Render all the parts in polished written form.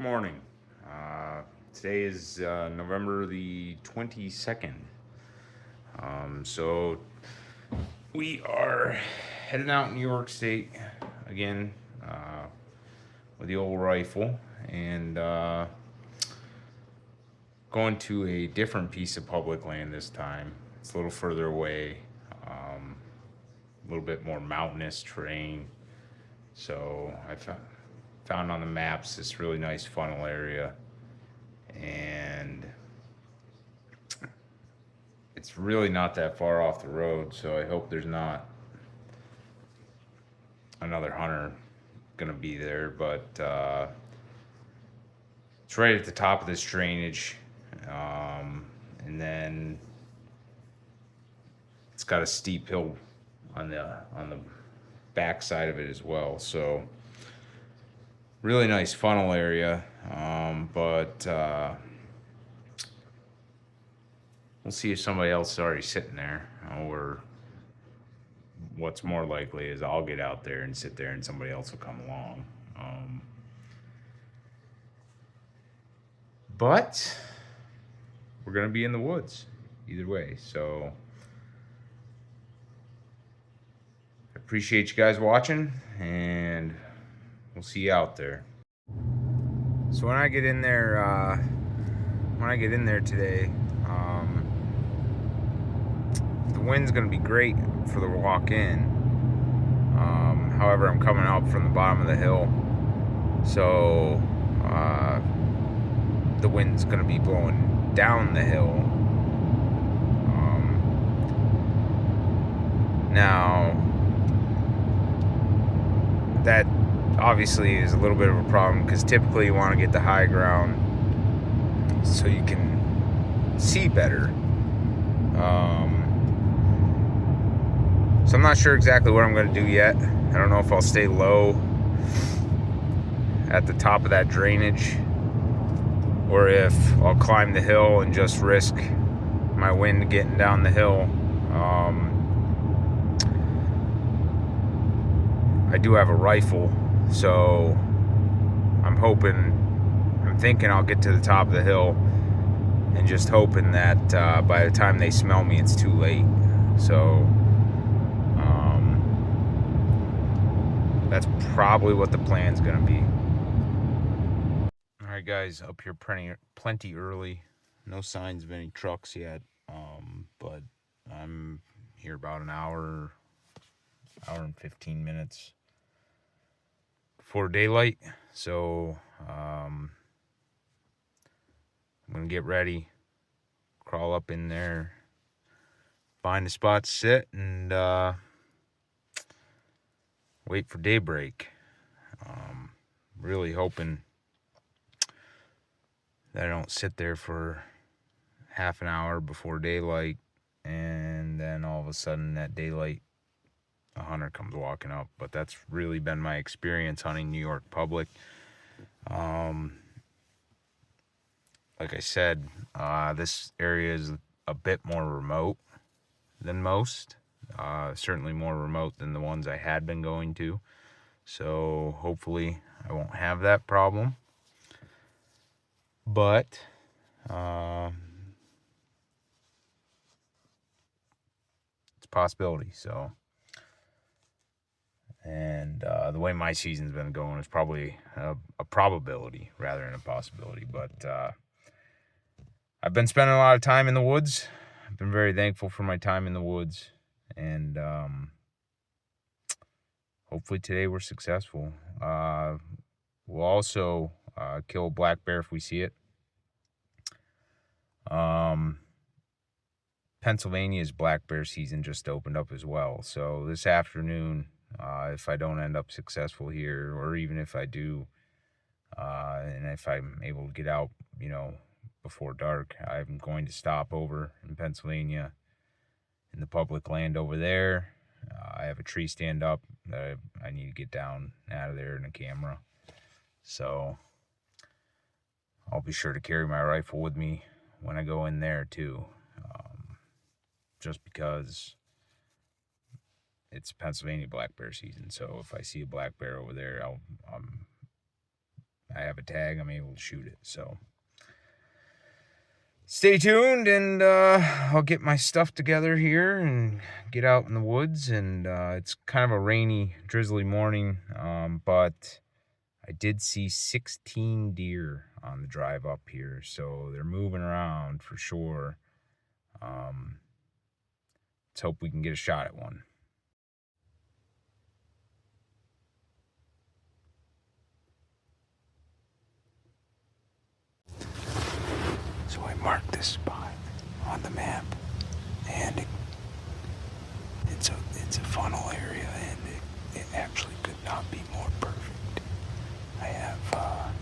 morning. Today is November the 22nd. So we are heading out in New York State again with the old rifle and going to a different piece of public land this time. It's a little further away, a little bit more mountainous terrain. So I found on the maps this really nice funnel area, and it's really not that far off the road, so I hope there's not another hunter gonna be there. But it's right at the top of this drainage, and then it's got a steep hill on the back side of it as well. So really nice funnel area, but we'll see if somebody else is already sitting there, or what's more likely is I'll get out there and sit there and somebody else will come along. But we're going to be in the woods either way. So I appreciate you guys watching, and we'll see you out there. So when I get in there today, the wind's going to be great for the walk in. However, I'm coming up from the bottom of the hill, so the wind's going to be blowing down the hill. Now, that obviously is a little bit of a problem, because typically you want to get the high ground so you can see better. So I'm not sure exactly what I'm going to do yet. I don't know if I'll stay low at the top of that drainage, or if I'll climb the hill and just risk my wind getting down the hill. I do have a rifle, so I'm thinking I'll get to the top of the hill, and just hoping that by the time they smell me, it's too late. So that's probably what the plan's gonna be. All right, guys, up here plenty early. No signs of any trucks yet, but I'm here about an hour and 15 minutes before daylight. So I'm gonna get ready, crawl up in there, find a spot to sit, and wait for daybreak. Really hoping that I don't sit there for half an hour before daylight, and then all of a sudden at daylight a hunter comes walking up. But that's really been my experience hunting New York public. Like I said, this area is a bit more remote than most. Certainly more remote than the ones I had been going to. So hopefully I won't have that problem. But it's a possibility. So, and the way my season's been going, is probably a probability rather than a possibility. But I've been spending a lot of time in the woods. I've been very thankful for my time in the woods, and hopefully today we're successful. We'll also kill a black bear if we see it. Pennsylvania's black bear season just opened up as well. So this afternoon, if I don't end up successful here, or even if I do, and if I'm able to get out, before dark, I'm going to stop over in Pennsylvania in the public land over there. I have a tree stand up that I need to get down out of there, and a camera. So I'll be sure to carry my rifle with me when I go in there too, just because it's Pennsylvania black bear season. So if I see a black bear over there, I have a tag, I'm able to shoot it. So stay tuned, and I'll get my stuff together here and get out in the woods. And it's kind of a rainy, drizzly morning, but I did see 16 deer on the drive up here, so they're moving around for sure. Let's hope we can get a shot at one. So I marked this spot on the map, and it's a funnel area, and it actually could not be more perfect. I have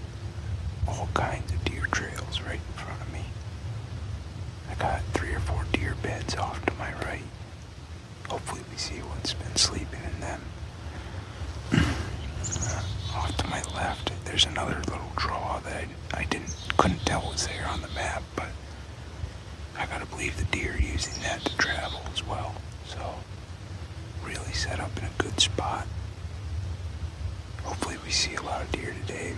all kinds of deer trails right in front of me. I got 3 or 4 deer beds off to my right. Hopefully we see what's been sleeping in them. Off to my left, there's another little draw that I couldn't tell was there on the map, but I gotta believe the deer are using that to travel as well. So, really set up in a good spot. Hopefully we see a lot of deer today.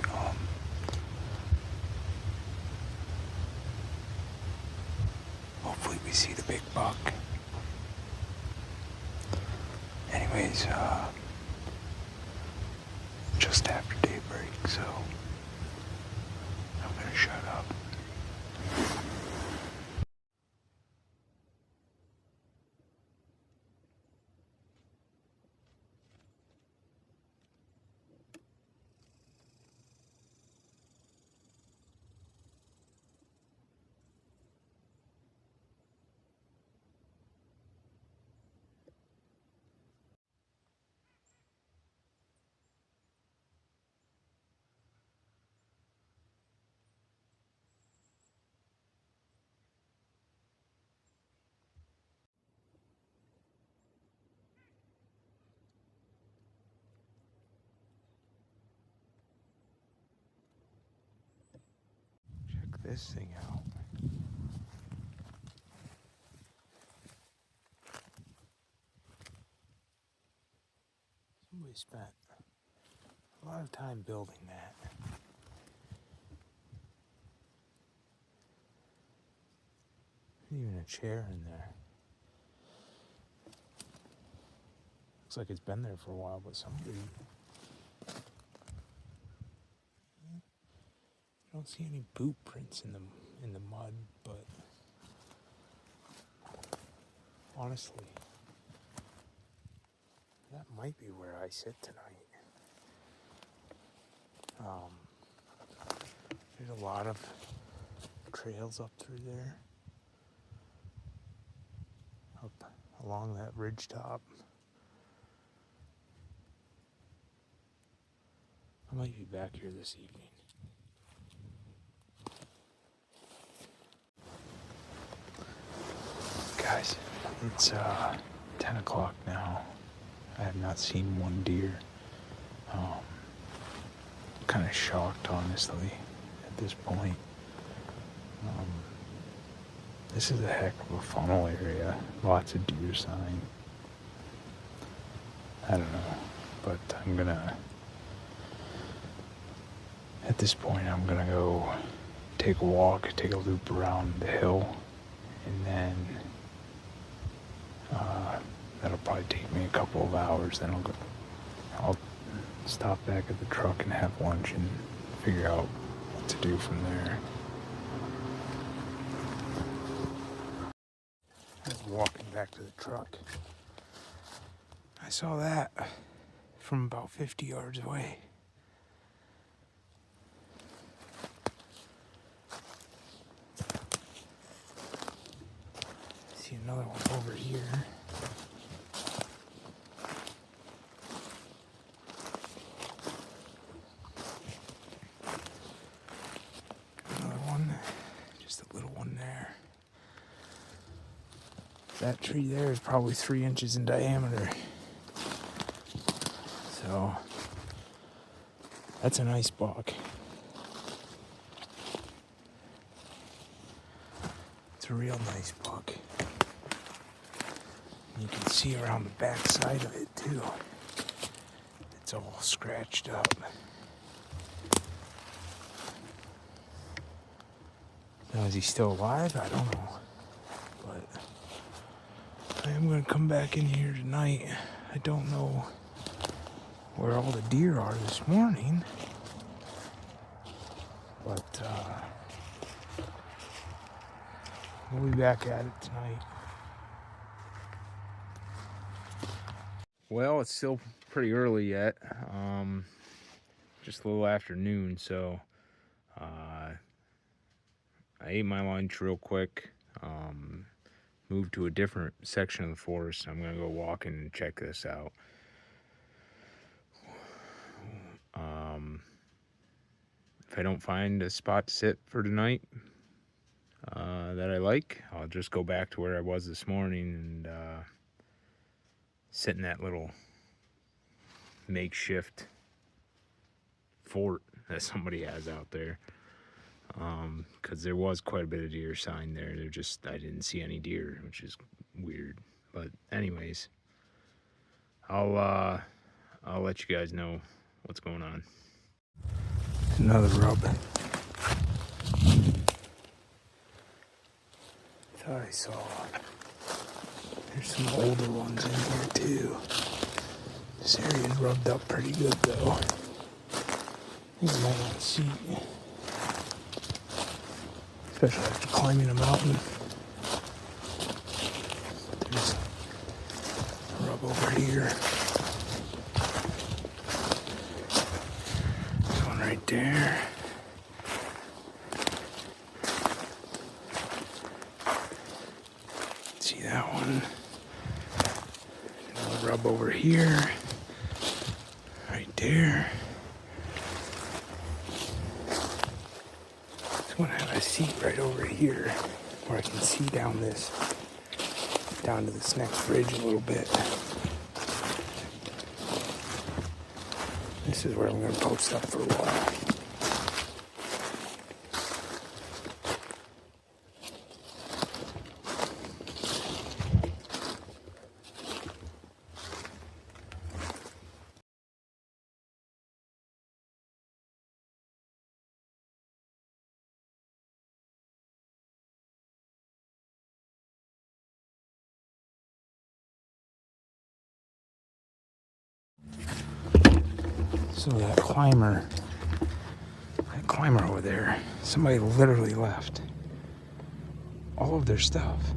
Hopefully we see the big buck. Anyways, just after daybreak, so I'm gonna shut up. Check this thing out. Somebody spent a lot of time building that. Even a chair in there. Looks like it's been there for a while, but somebody... I don't see any boot prints in the mud, but honestly, that might be where I sit tonight. There's a lot of trails up through there, up along that ridge top. I might be back here this evening. Guys, it's 10 o'clock now. I have not seen one deer. Kind of shocked, honestly, at this point. This is a heck of a funnel area. Lots of deer sign. I don't know, but at this point, I'm gonna go take a walk, take a loop around the hill, and then that'll probably take me a couple of hours. Then I'll stop back at the truck and have lunch and figure out what to do from there. I was walking back to the truck. I saw that from about 50 yards away. See another one over here. Another one, just a little one there. That tree there is probably 3 inches in diameter. So that's a nice buck. It's a real nice buck. You can see around the back side of it too. It's all scratched up. Now, is he still alive? I don't know. But I am going to come back in here tonight. I don't know where all the deer are this morning. But we'll be back at it tonight. Well, it's still pretty early yet. Just a little after noon, so I ate my lunch real quick. Moved to a different section of the forest. I'm gonna go walking and check this out. If I don't find a spot to sit for tonight that I like, I'll just go back to where I was this morning and sit in that little makeshift fort that somebody has out there. Because there was quite a bit of deer sign there. I didn't see any deer, which is weird. But anyways, I'll let you guys know what's going on. Another rub. Thought I saw. There's some older ones in here too. This area's rubbed up pretty good though. I think I might not see, especially after climbing a mountain. But there's a rub over here. There's one right there. See that one? Another rub over here. Right there. This one had a seat right over here where I can see down to this next ridge a little bit. This is where I'm going to post up for a while. So that climber over there, somebody literally left all of their stuff.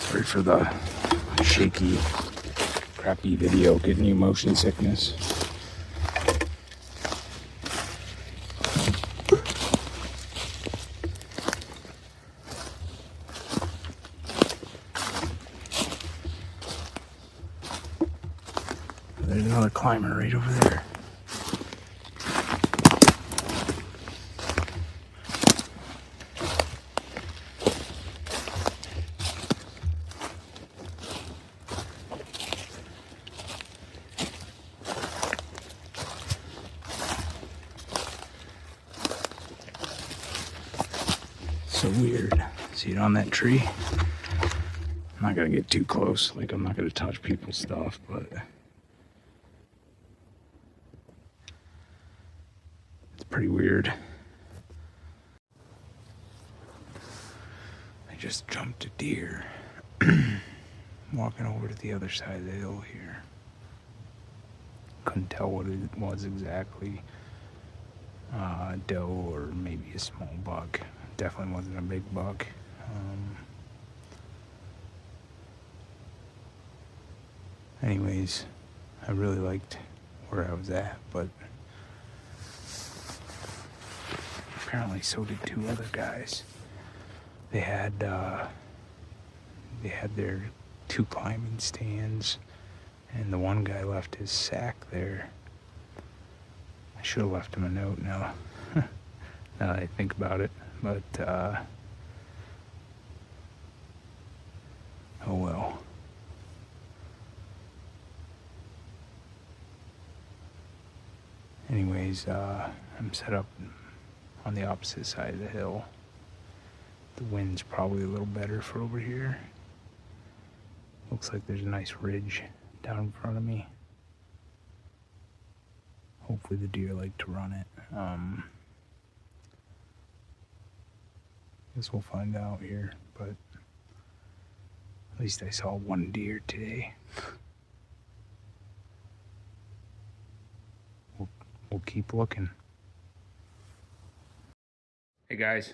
Sorry for the shaky, crappy video, getting you motion sickness. There's another climber right over there. So weird. See it on that tree? I'm not gonna get too close, like I'm not gonna touch people's stuff, but it's pretty weird. I just jumped a deer. Walking over to the other side of the hill here. Couldn't tell what it was exactly. Doe or maybe a small buck. Definitely wasn't a big buck. Anyways, I really liked where I was at, but apparently so did two other guys. They had their two climbing stands, and the one guy left his sack there. I should have left him a note now, now that I think about it, but oh well. Anyways, I'm set up on the opposite side of the hill The wind's probably a little better for over here. Looks like there's a nice ridge down in front of me. Hopefully the deer like to run it. Guess we'll find out here, but at least I saw one deer today. We'll keep looking. Hey guys,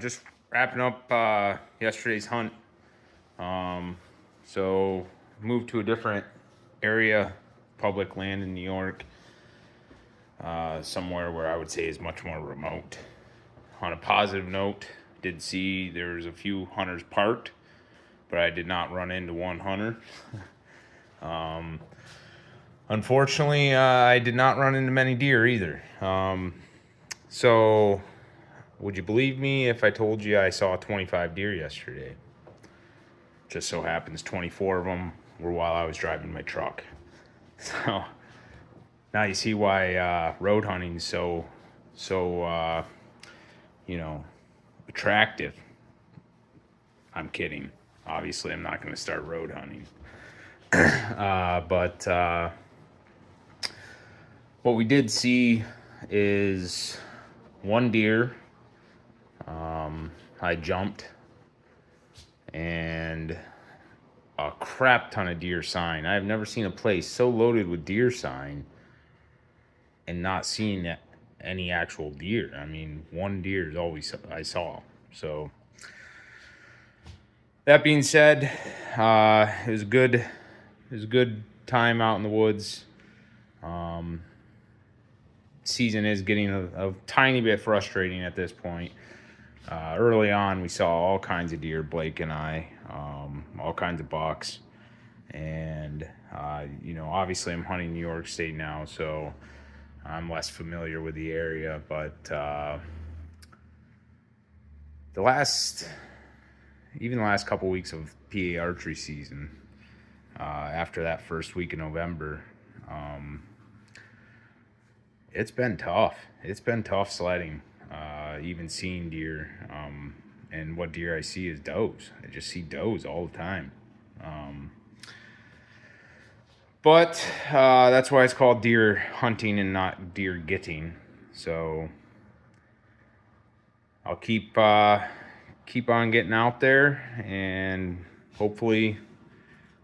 just wrapping up yesterday's hunt. So moved to a different area, public land in New York, somewhere where I would say is much more remote. On a positive note, did see there's a few hunters parked, but I did not run into one hunter. Unfortunately, I did not run into many deer either. So would you believe me if I told you I saw 25 deer yesterday? Just so happens 24 of them were while I was driving my truck. So now you see why road hunting is so attractive. I'm kidding. Obviously, I'm not going to start road hunting. But what we did see is one deer. I jumped, and a crap ton of deer sign. I've never seen a place so loaded with deer sign and not seeing any actual deer. I mean, one deer is always I saw. So that being said, it was a good time out in the woods. Season is getting a tiny bit frustrating at this point. Early on, we saw all kinds of deer, Blake and I, all kinds of bucks. And, obviously I'm hunting New York State now, so I'm less familiar with the area. But the last couple weeks of PA archery season, after that first week of November, it's been tough. It's been tough sledding. Even seeing deer, and what deer I see is does. I just see does all the time. But that's why it's called deer hunting and not deer getting. So I'll keep on getting out there, and hopefully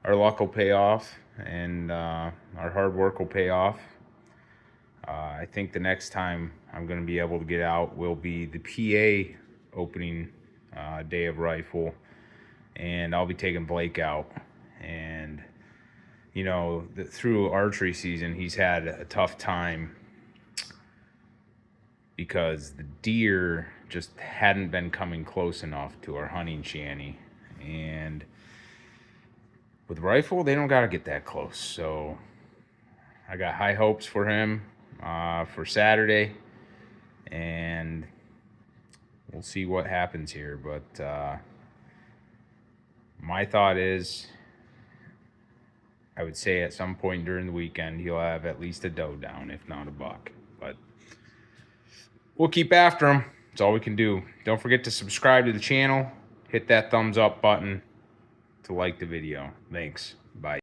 our luck will pay off, and our hard work will pay off. I think the next time I'm going to be able to get out will be the PA opening day of rifle, and I'll be taking Blake out. And through archery season, he's had a tough time because the deer just hadn't been coming close enough to our hunting shanty. And with rifle, they don't got to get that close. So I got high hopes for him for Saturday, and we'll see what happens here. But my thought is, I would say at some point during the weekend, he'll have at least a doe down, if not a buck. But we'll keep after him. That's all we can do. Don't forget to subscribe to the channel. Hit that thumbs up button to like the video. Thanks. Bye.